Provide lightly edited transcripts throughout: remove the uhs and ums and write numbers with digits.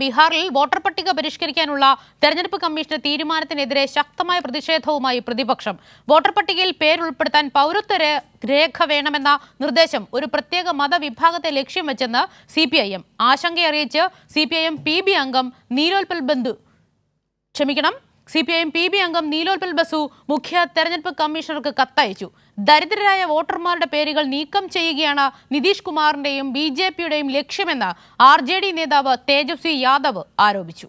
ബീഹാറിൽ വോട്ടർ പട്ടിക പരിഷ്കരിക്കാനുള്ള തെരഞ്ഞെടുപ്പ് കമ്മീഷന്റെ തീരുമാനത്തിനെതിരെ ശക്തമായ പ്രതിഷേധവുമായി പ്രതിപക്ഷം. വോട്ടർ പട്ടികയിൽ പേരുൾപ്പെടുത്താൻ പൗരത്വ രേഖ വേണമെന്ന നിർദ്ദേശം ഒരു പ്രത്യേക മതവിഭാഗത്തെ ലക്ഷ്യം വെച്ചെന്ന് CPIM ആശങ്കയറിയിച്ച് CPIM PB അംഗം നീലോൽപൽ ബസു മുഖ്യ തെരഞ്ഞെടുപ്പ് കമ്മീഷണർക്ക് കത്തയച്ചു. ദരിദ്രരായ വോട്ടർമാരുടെ പേരുകൾ നീക്കം ചെയ്യുകയാണ് നിതീഷ് കുമാറിന്റെയും BJPയുടെയും ലക്ഷ്യമെന്ന് RJD നേതാവ് തേജസ്വി യാദവ് ആരോപിച്ചു.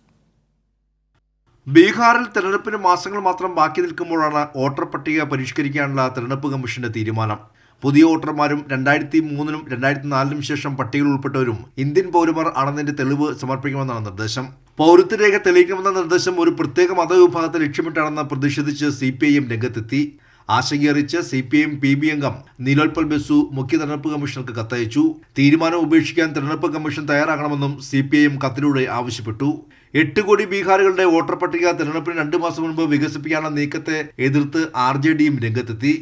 ബീഹാറിൽ തെരഞ്ഞെടുപ്പിന് മാസങ്ങൾ മാത്രം ബാക്കി നിൽക്കുമ്പോഴാണ് വോട്ടർ പട്ടിക പരിഷ്കരിക്കാനുള്ള തെരഞ്ഞെടുപ്പ് കമ്മീഷന്റെ തീരുമാനം. പുതിയ വോട്ടർമാരും 2003-നും 2004-നും ശേഷം പട്ടികയിൽ ഉൾപ്പെട്ടവരും ഇന്ത്യൻ പൗരന്മാർ ആണെന്നതിന്റെ തെളിവ് സമർപ്പിക്കണമെന്നാണ് നിർദ്ദേശം. പൗരത്വ രേഖ തെളിയിക്കണമെന്ന നിർദ്ദേശം ഒരു പ്രത്യേക മതവിഭാഗത്തെ ലക്ഷ്യമിട്ടാണെന്ന് പ്രതിഷേധിച്ച് CPIM രംഗത്തെത്തി. ആശങ്കയറിയിച്ച് CPIM PB അംഗം നീലോൽപൽ ബസു മുഖ്യ തെരഞ്ഞെടുപ്പ് കമ്മീഷണർക്ക് കത്തയച്ചു. തീരുമാനം ഉപേക്ഷിക്കാൻ തെരഞ്ഞെടുപ്പ് കമ്മീഷൻ തയ്യാറാകണമെന്നും CPIM കത്തിലൂടെ ആവശ്യപ്പെട്ടു. 8 കോടി ബീഹാറികളുടെ വോട്ടർ പട്ടിക തെരഞ്ഞെടുപ്പിന് 2 മാസം മുൻപ് വികസിപ്പിക്കാനുള്ള നീക്കത്തെ എതിർത്ത് RJDയും രംഗത്തെത്തി.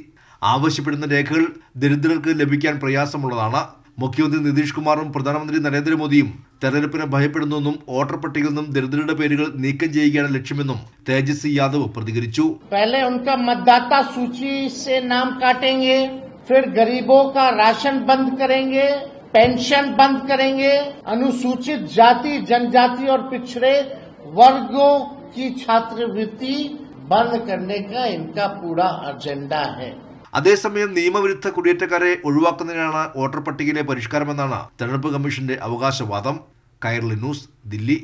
ആവശ്യപ്പെടുന്ന രേഖകൾ ദരിദ്രർക്ക് ലഭിക്കാൻ പ്രയാസമുള്ളതാണ്. മുഖ്യമന്ത്രി നിതീഷ് കുമാറും പ്രധാനമന്ത്രി നരേന്ദ്രമോദിയും തെരഞ്ഞെടുപ്പിനെ ഭയപ്പെടുന്നുവെന്നും വോട്ടർ പട്ടികയിൽ നിന്നും ദരിദ്രരുടെ പേരുകൾ നീക്കം ചെയ്യുകയാണ് ലക്ഷ്യമെന്നും തേജസ്വി യാദവ് പ്രതികരിച്ചു. पहले उनका मतदाता सूची से नाम काटेंगे, फिर गरीबों का राशन बंद करेंगे, पेंशन बंद करेंगे, अनुसूचित जाति जनजाति और पिछड़े वर्गों की छात्रवृत्ति बंद करने का इनका पूरा एजेंडा है. അതേസമയം നിയമവിരുദ്ധ കുടിയേറ്റക്കാരെ ഒഴിവാക്കുന്നതിനാണ് വോട്ടർ പട്ടികയിലെ പരിഷ്കാരമെന്നാണ് തെരഞ്ഞെടുപ്പ് കമ്മീഷന്റെ അവകാശവാദം. കൈരളി ന്യൂസ്, ദില്ലി.